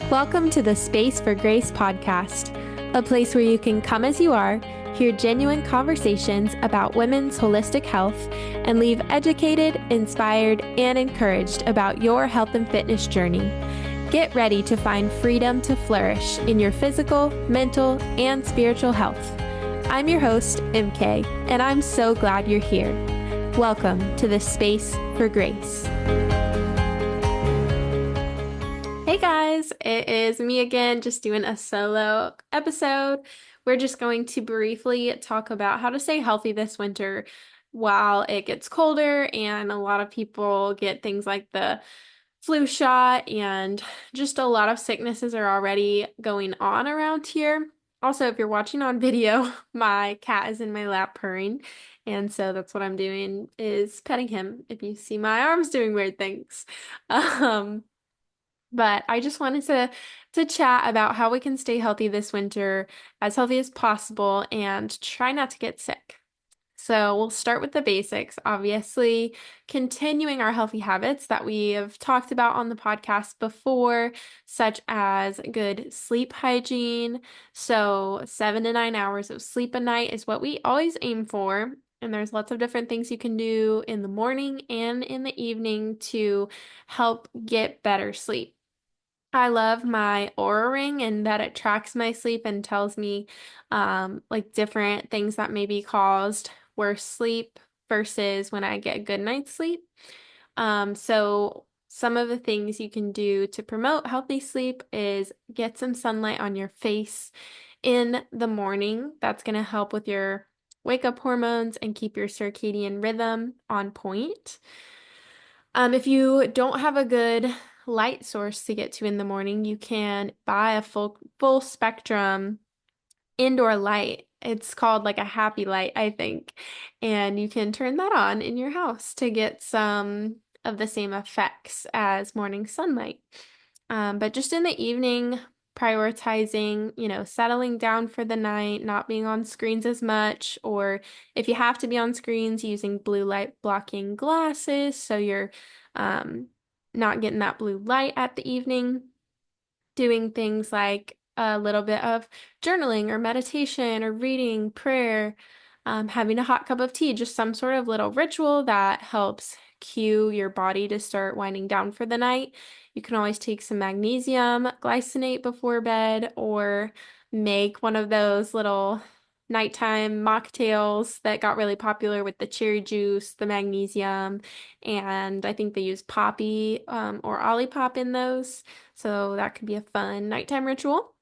Welcome to the Space for Grace podcast, a place where you can come as you are, hear genuine conversations about women's holistic health, and leave educated, inspired, and encouraged about your health and fitness journey. Get ready to find freedom to flourish in your physical, mental, and spiritual health. I'm your host, MK, and I'm so glad you're here. Welcome to the Space for Grace. Hey guys, it is me again, just doing a solo episode. We're just going to briefly talk about how to stay healthy this winter while it gets colder and a lot of people get things like the flu shot and just a lot of sicknesses are already going on around here. Also, if you're watching on video, my cat is in my lap purring, and so that's what I'm doing is petting him if you see my arms doing weird things. But I just wanted to chat about how we can stay healthy this winter, as healthy as possible, and try not to get sick. So we'll start with the basics, obviously continuing our healthy habits that we have talked about on the podcast before, such as good sleep hygiene. So 7 to 9 hours of sleep a night is what we always aim for. And there's lots of different things you can do in the morning and in the evening to help get better sleep. I love my Oura Ring and that it tracks my sleep and tells me like different things that maybe caused worse sleep versus when I get a good night's sleep. So some of the things you can do to promote healthy sleep is get some sunlight on your face in the morning. That's going to help with your wake up hormones and keep your circadian rhythm on point. If you don't have a good light source to get to in the morning, you can buy a full spectrum indoor light. It's called like a happy light, I think. And you can turn that on in your house to get some of the same effects as morning sunlight. But just in the evening, prioritizing, settling down for the night, not being on screens as much, or if you have to be on screens, using blue light blocking glasses so you're not getting that blue light at the evening. Doing things like a little bit of journaling or meditation or reading, prayer, having a hot cup of tea, just some sort of little ritual that helps cue your body to start winding down for the night. You can always take some magnesium glycinate before bed or make one of those little nighttime mocktails that got really popular with the cherry juice, the magnesium, and I think they use poppy or Olipop in those. So that could be a fun nighttime ritual.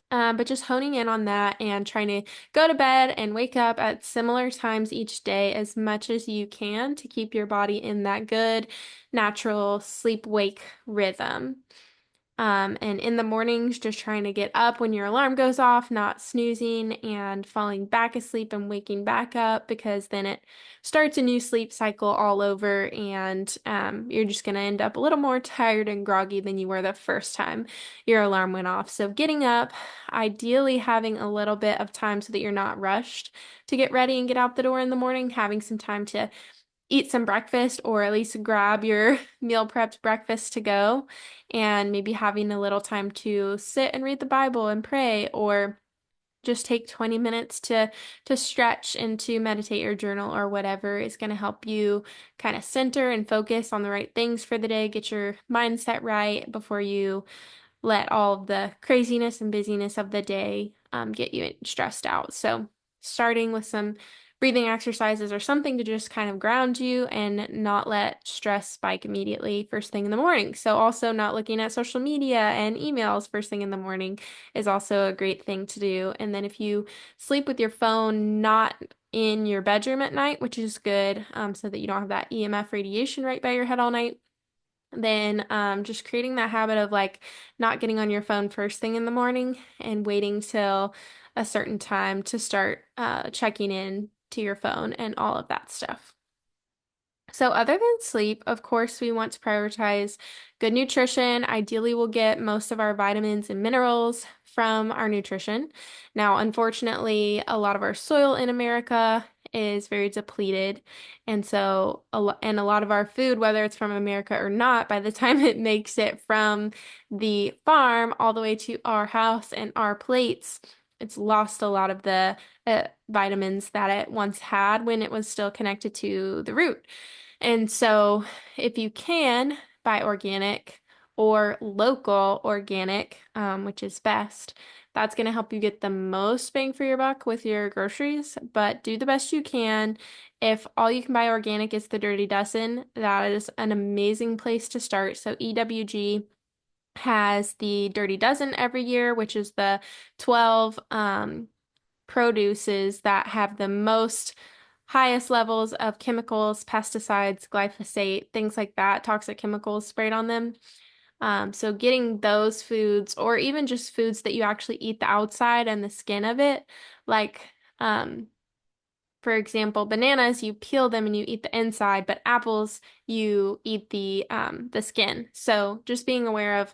But just honing in on that and trying to go to bed and wake up at similar times each day as much as you can to keep your body in that good, natural sleep-wake rhythm. And in the mornings, just trying to get up when your alarm goes off, not snoozing and falling back asleep and waking back up, because then it starts a new sleep cycle all over and you're just going to end up a little more tired and groggy than you were the first time your alarm went off. So getting up, ideally having a little bit of time so that you're not rushed to get ready and get out the door in the morning, having some time to eat some breakfast or at least grab your meal prepped breakfast to go, and maybe having a little time to sit and read the Bible and pray, or just take 20 minutes to stretch and to meditate or journal or whatever is going to help you kind of center and focus on the right things for the day, get your mindset right before you let all of the craziness and busyness of the day get you stressed out. So starting with some breathing exercises or something to just kind of ground you and not let stress spike immediately first thing in the morning. So also not looking at social media and emails first thing in the morning is also a great thing to do. And then if you sleep with your phone not in your bedroom at night, which is good, so that you don't have that EMF radiation right by your head all night, then just creating that habit of like not getting on your phone first thing in the morning and waiting till a certain time to start checking in to your phone and all of that stuff. So other than sleep, of course, we want to prioritize good nutrition. Ideally, we'll get most of our vitamins and minerals from our nutrition. Now, unfortunately, a lot of our soil in America is very depleted. And so, and a lot of our food, whether it's from America or not, by the time it makes it from the farm all the way to our house and our plates, it's lost a lot of the vitamins that it once had when it was still connected to the root. And so, if you can buy organic or local organic, which is best, that's going to help you get the most bang for your buck with your groceries, but do the best you can. If all you can buy organic is the Dirty Dozen, that is an amazing place to start. So EWG has the Dirty Dozen every year, which is the 12 produces that have the most highest levels of chemicals, pesticides, glyphosate, things like that, toxic chemicals sprayed on them. So getting those foods, or even just foods that you actually eat the outside and the skin of it, like for example, bananas, you peel them and you eat the inside, but apples, you eat the skin. So just being aware of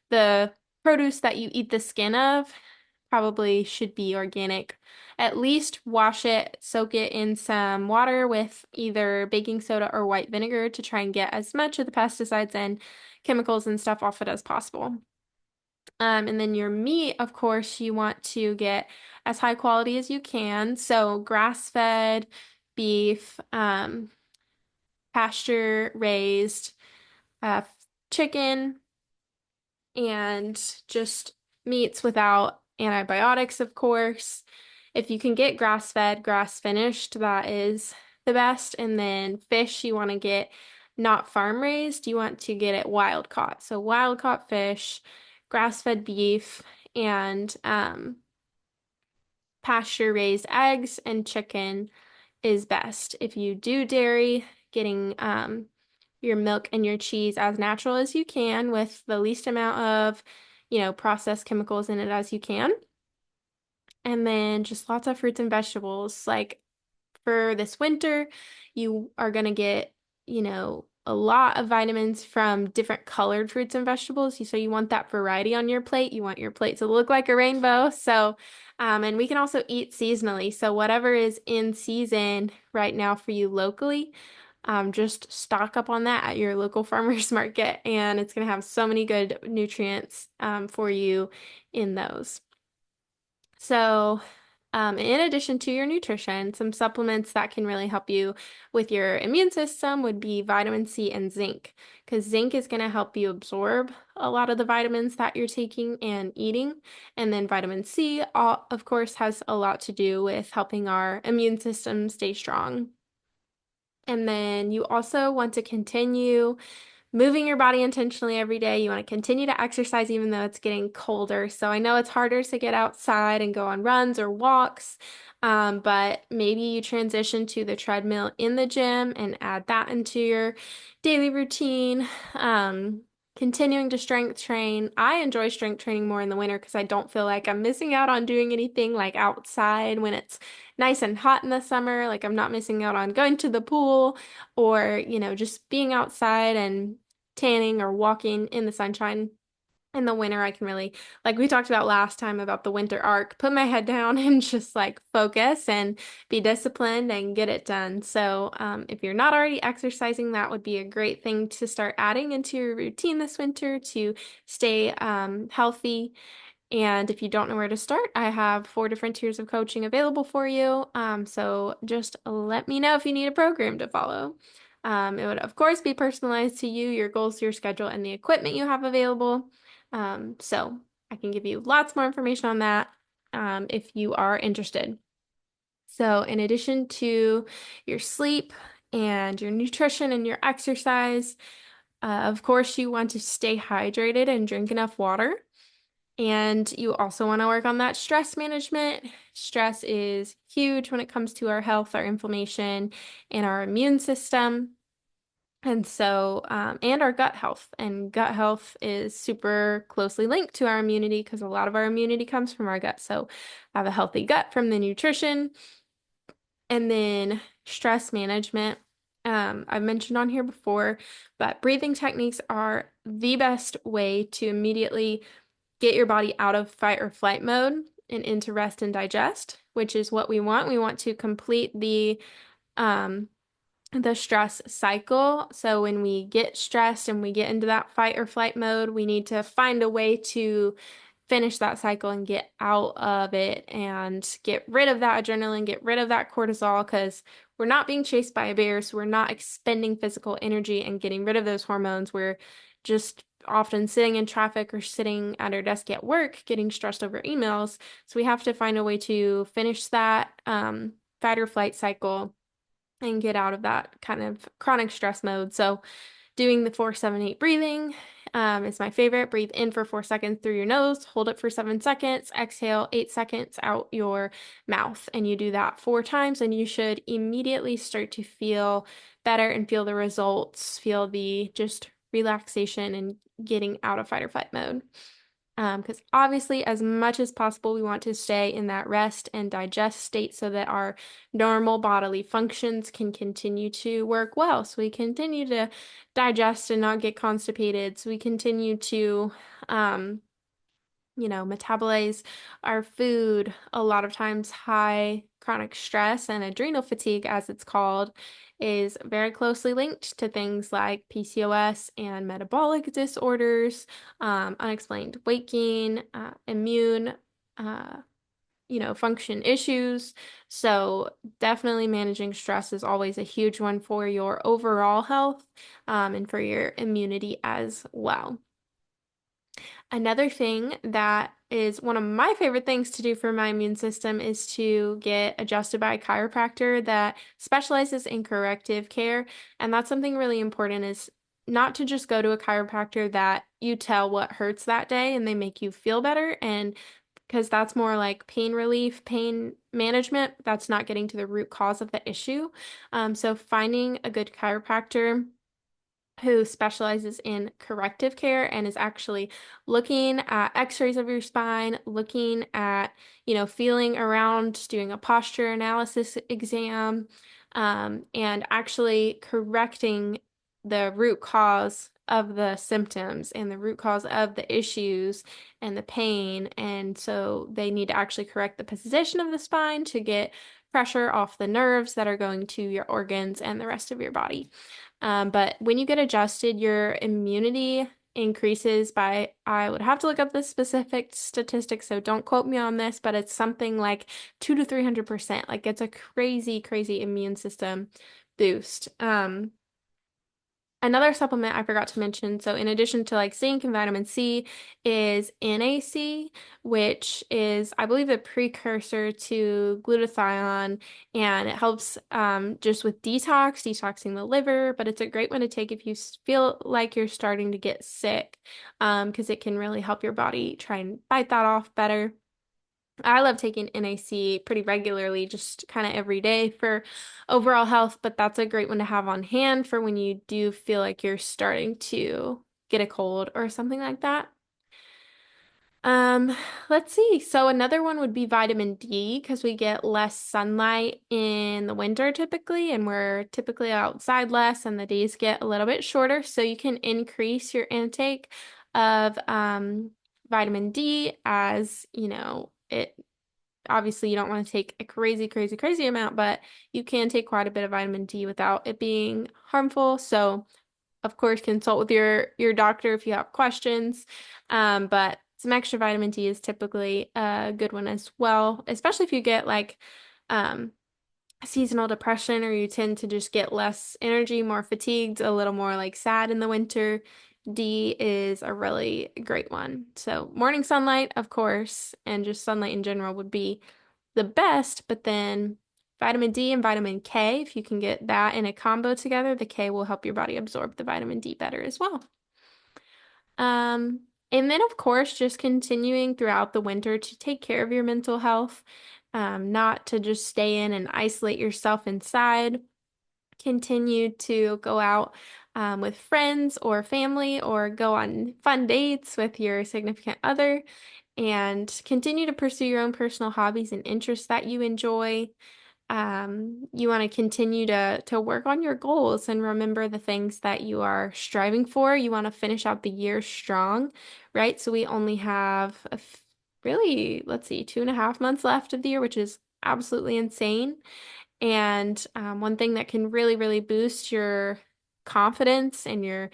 the produce that you eat the skin of probably should be organic. At least wash it, soak it in some water with either baking soda or white vinegar to try and get as much of the pesticides and chemicals and stuff off it as possible. And then your meat, of course, you want to get as high quality as you can. So grass-fed beef, pasture raised, uh, chicken, and just meats without antibiotics, of course. If you can get grass-fed, grass-finished, that is the best. And then fish, you want to get not farm raised, you want to get it wild caught. So wild caught fish, grass-fed beef, and pasture raised eggs and chicken is best. If you do dairy, getting your milk and your cheese as natural as you can with the least amount of, processed chemicals in it as you can. And then just lots of fruits and vegetables. Like for this winter, you are going to get, a lot of vitamins from different colored fruits and vegetables. So you want that variety on your plate. You want your plate to look like a rainbow. So, and we can also eat seasonally. So whatever is in season right now for you locally, just stock up on that at your local farmer's market, and it's going to have so many good nutrients for you in those. So, in addition to your nutrition, some supplements that can really help you with your immune system would be vitamin C and zinc, because zinc is going to help you absorb a lot of the vitamins that you're taking and eating. And then vitamin C, of course, has a lot to do with helping our immune system stay strong. And then you also want to continue moving your body intentionally every day. You want to continue to exercise even though it's getting colder. So I know it's harder to get outside and go on runs or walks, but maybe you transition to the treadmill in the gym and add that into your daily routine. Continuing to strength train. I enjoy strength training more in the winter because I don't feel like I'm missing out on doing anything like outside when it's nice and hot in the summer. Like I'm not missing out on going to the pool or, just being outside and tanning or walking in the sunshine. In the winter, I can really, like we talked about last time about the winter arc, put my head down and just like focus and be disciplined and get it done. So, if you're not already exercising, that would be a great thing to start adding into your routine this winter to stay healthy. And if you don't know where to start, I have 4 different tiers of coaching available for you. So just let me know if you need a program to follow. It would, of course, be personalized to you, your goals, your schedule, and the equipment you have available. So I can give you lots more information on that if you are interested. So in addition to your sleep and your nutrition and your exercise, of course, you want to stay hydrated and drink enough water. And you also want to work on that stress management. Stress is huge when it comes to our health, our inflammation, and our immune system. And so, and our gut health. And gut health is super closely linked to our immunity because a lot of our immunity comes from our gut. So, have a healthy gut from the nutrition. And then stress management. I've mentioned on here before, but breathing techniques are the best way to immediately get your body out of fight or flight mode and into rest and digest, which is what we want. We want to complete um, the stress cycle. So when we get stressed and we get into that fight or flight mode, we need to find a way to finish that cycle and get out of it and get rid of that adrenaline, get rid of that cortisol, because we're not being chased by a bear, so we're not expending physical energy and getting rid of those hormones. We're just often sitting in traffic or sitting at our desk at work, getting stressed over emails. So we have to find a way to finish that fight or flight cycle and get out of that kind of chronic stress mode. So doing the 4-7-8 breathing is my favorite. Breathe in for 4 seconds through your nose, hold it for 7 seconds, exhale 8 seconds out your mouth. And you do that 4 times, and you should immediately start to feel better and feel the results, feel the just relaxation and getting out of fight or flight mode. Because obviously, as much as possible, we want to stay in that rest and digest state so that our normal bodily functions can continue to work well. So we continue to digest and not get constipated. So we continue to, metabolize our food. A lot of times, high chronic stress and adrenal fatigue, as it's called, is very closely linked to things like PCOS and metabolic disorders, unexplained weight gain, immune, uh, function issues. So definitely managing stress is always a huge one for your overall health, and for your immunity as well. Another thing that is one of my favorite things to do for my immune system is to get adjusted by a chiropractor that specializes in corrective care. And that's something really important, is not to just go to a chiropractor that you tell what hurts that day and they make you feel better. And because that's more like pain relief, pain management, that's not getting to the root cause of the issue. So finding a good chiropractor who specializes in corrective care and is actually looking at x-rays of your spine, looking at, feeling around, doing a posture analysis exam, and actually correcting the root cause of the symptoms and the root cause of the issues and the pain. And so they need to actually correct the position of the spine to get pressure off the nerves that are going to your organs and the rest of your body. But when you get adjusted, your immunity increases by, I would have to look up the specific statistics, so don't quote me on this, but it's something like 200 to 300%. Like it's a crazy, crazy immune system boost. Another supplement I forgot to mention, so in addition to like zinc and vitamin C, is NAC, which is, I believe, a precursor to glutathione, and it helps just with detoxing the liver, but it's a great one to take if you feel like you're starting to get sick, because it can really help your body try and fight that off better. I love taking NAC pretty regularly, just kind of every day for overall health, but that's a great one to have on hand for when you do feel like you're starting to get a cold or something like that. Um, let's see. So another one would be vitamin D, because we get less sunlight in the winter typically, and we're typically outside less and the days get a little bit shorter. So you can increase your intake of vitamin D, as it obviously you don't want to take a crazy, crazy, crazy amount, but you can take quite a bit of vitamin D without it being harmful. So of course, consult with your doctor if you have questions. But some extra vitamin D is typically a good one as well, especially if you get like um, seasonal depression, or you tend to just get less energy, more fatigued, a little more like sad in the winter. D is a really great one. So morning sunlight, of course, and just sunlight in general would be the best, but then vitamin D and vitamin K, if you can get that in a combo together, the K will help your body absorb the vitamin D better as well. And then, of course, just continuing throughout the winter to take care of your mental health, not to just stay in and isolate yourself inside. Continue to go out with friends or family, or go on fun dates with your significant other, and continue to pursue your own personal hobbies and interests that you enjoy. You want to continue to work on your goals and remember the things that you are striving for. You want to finish out the year strong, right? So we only have really, let's see, 2.5 months left of the year, which is absolutely insane. And one thing that can really, really boost your confidence and your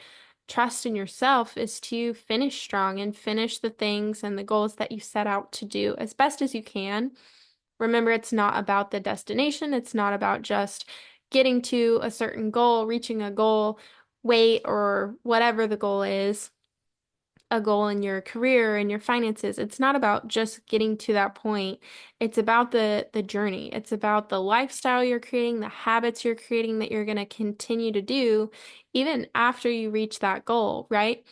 trust in yourself is to finish strong and finish the things and the goals that you set out to do as best as you can. Remember, it's not about the destination, it's not about just getting to a certain goal, reaching a goal, weight, or whatever the goal is, a goal in your career and your finances. It's not about just getting to that point. It's about the journey. It's about the lifestyle you're creating, the habits you're creating that you're going to continue to do even after you reach that goal, right?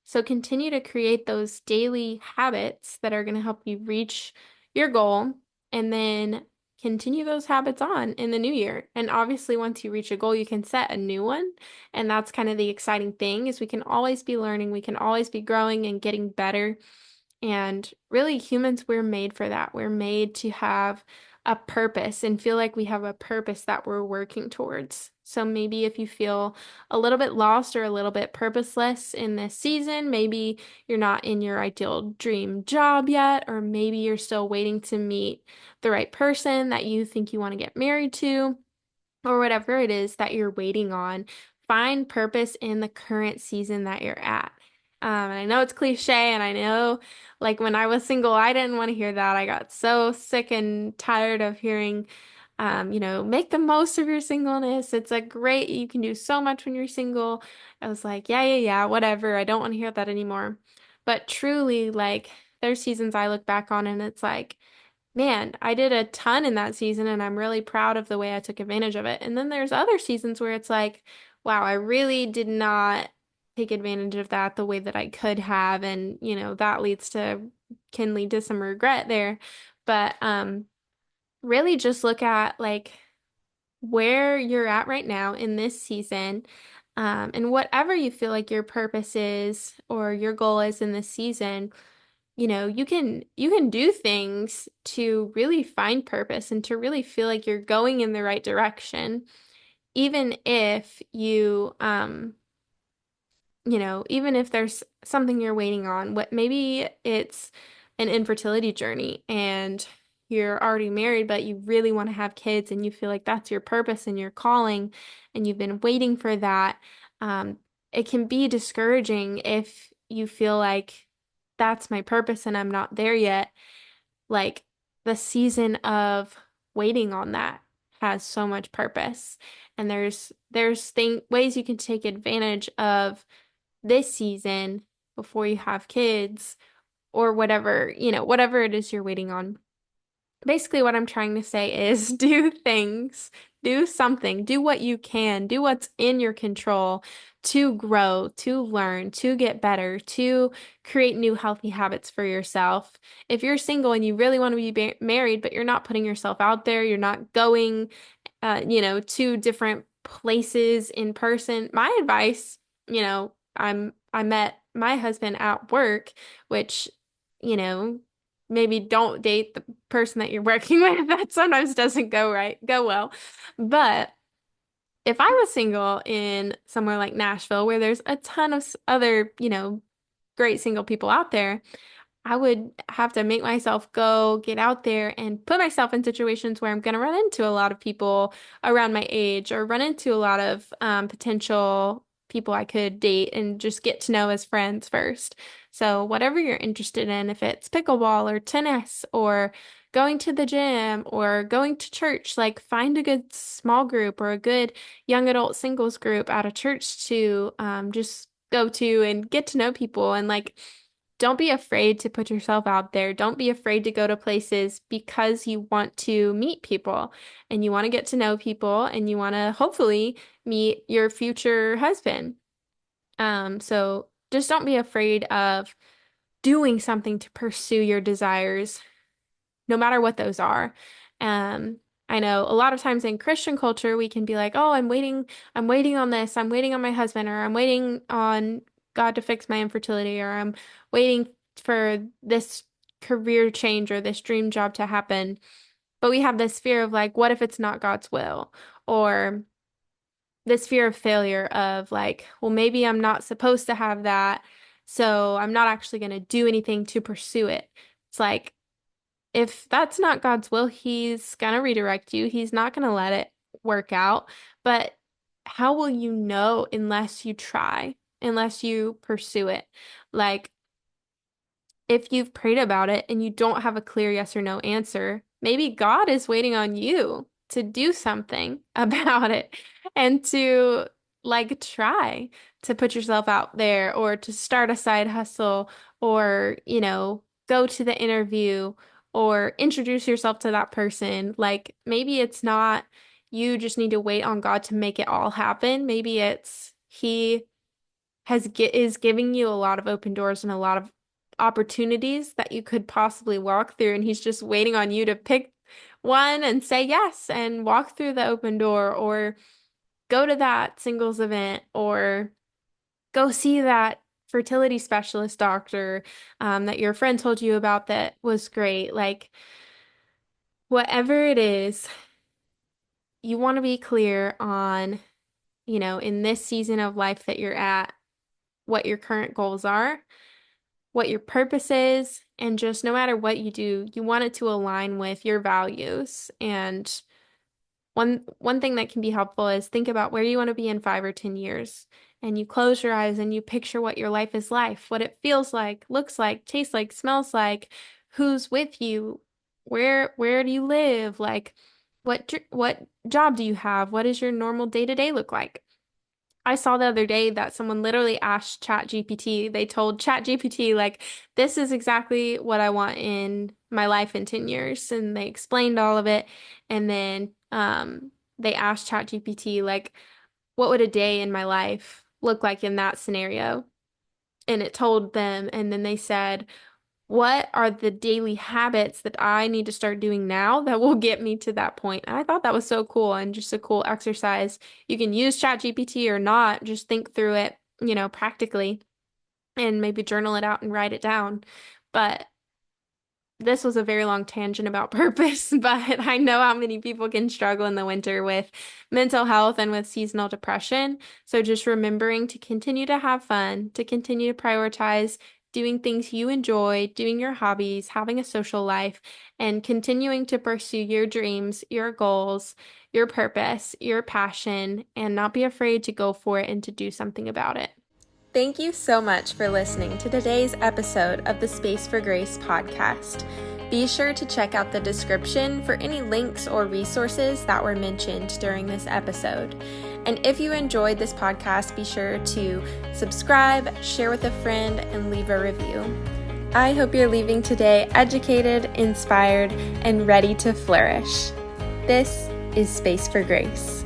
So continue to create those daily habits that are going to help you reach your goal and then continue those habits on in the new year. And obviously once you reach a goal, you can set a new one, and that's kind of the exciting thing is we can always be learning, we can always be growing and getting better. And really, humans, we're made for that. We're made to have a purpose and feel like we have a purpose that we're working towards. So maybe if you feel a little bit lost or a little bit purposeless in this season, maybe you're not in your ideal dream job yet, or maybe you're still waiting to meet the right person that you think you want to get married to, or whatever it is that you're waiting on, find purpose in the current season that you're at. And I know it's cliche, and I know, like, when I was single, I didn't want to hear that. I got so sick and tired of hearing, make the most of your singleness. It's a great, you can do so much when you're single. I was like, yeah, yeah, yeah, whatever. I don't want to hear that anymore. But truly, like, there's seasons I look back on and it's like, man, I did a ton in that season and I'm really proud of the way I took advantage of it. And then there's other seasons where it's like, wow, I really did not take advantage of that the way that I could have. And, that can lead to some regret there. But really just look at like where you're at right now in this season. And whatever you feel like your purpose is or your goal is in this season, you can do things to really find purpose and to really feel like you're going in the right direction, even if even if there's something you're waiting on. What maybe it's an infertility journey and you're already married, but you really want to have kids and you feel like that's your purpose and your calling, and you've been waiting for that. Um, it can be discouraging if you feel like that's my purpose and I'm not there yet. Like the season of waiting on that has so much purpose. And there's ways you can take advantage of this season before you have kids or whatever it is you're waiting on. Basically, what I'm trying to say is do things, do something, do what you can, do what's in your control to grow, to learn, to get better, to create new healthy habits for yourself. If you're single and you really want to be married, but you're not putting yourself out there, you're not going, to different places in person, my advice, I met my husband at work, which, you know, maybe don't date the person that you're working with. That sometimes doesn't go well. But if I was single in somewhere like Nashville, where there's a ton of other, great single people out there, I would have to make myself go get out there and put myself in situations where I'm going to run into a lot of people around my age or run into a lot of potential people I could date and just get to know as friends first. So, whatever you're interested in, if it's pickleball or tennis or going to the gym or going to church, like find a good small group or a good young adult singles group at a church to just go to and get to know people, and like don't be afraid to put yourself out there. Don't be afraid to go to places because you want to meet people and you want to get to know people and you want to hopefully meet your future husband. So just don't be afraid of doing something to pursue your desires, no matter what those are. Um, I know a lot of times in Christian culture, we can be like, oh, I'm waiting on this, I'm waiting on my husband, or I'm waiting on God to fix my infertility, or I'm waiting for this career change or this dream job to happen. But we have this fear of like, what if it's not God's will? Or this fear of failure of like, well, maybe I'm not supposed to have that, so I'm not actually going to do anything to pursue it. It's like, if that's not God's will, He's gonna redirect you. He's not gonna let it work out. But how will you know unless you try, unless you pursue it? Like, if you've prayed about it and you don't have a clear yes or no answer, maybe God is waiting on you to do something about it and to like try to put yourself out there or to start a side hustle or, go to the interview or introduce yourself to that person. Like maybe it's not you just need to wait on God to make it all happen. Maybe it's He is giving you a lot of open doors and a lot of opportunities that you could possibly walk through, and He's just waiting on you to pick one and say yes and walk through the open door or go to that singles event or go see that fertility specialist doctor that your friend told you about that was great. Like whatever it is, you want to be clear on, in this season of life that you're at, what your current goals are, what your purpose is, and just no matter what you do, you want it to align with your values. And one thing that can be helpful is think about where you want to be in 5 or 10 years. And you close your eyes and you picture what your life is like, what it feels like, looks like, tastes like, smells like, who's with you, where do you live, like what job do you have, what does your normal day-to-day look like? I saw the other day that someone literally asked ChatGPT, they told ChatGPT, like, this is exactly what I want in my life in 10 years. And they explained all of it. And then they asked ChatGPT, like, what would a day in my life look like in that scenario? And it told them, and then they said, what are the daily habits that I need to start doing now that will get me to that point? And I thought that was so cool and just a cool exercise. You can use ChatGPT or not, just think through it, practically and maybe journal it out and write it down. But this was a very long tangent about purpose, but I know how many people can struggle in the winter with mental health and with seasonal depression. So just remembering to continue to have fun, to continue to prioritize doing things you enjoy, doing your hobbies, having a social life, and continuing to pursue your dreams, your goals, your purpose, your passion, and not be afraid to go for it and to do something about it. Thank you so much for listening to today's episode of the Space for Grace podcast. Be sure to check out the description for any links or resources that were mentioned during this episode. And if you enjoyed this podcast, be sure to subscribe, share with a friend, and leave a review. I hope you're leaving today educated, inspired, and ready to flourish. This is Space for Grace.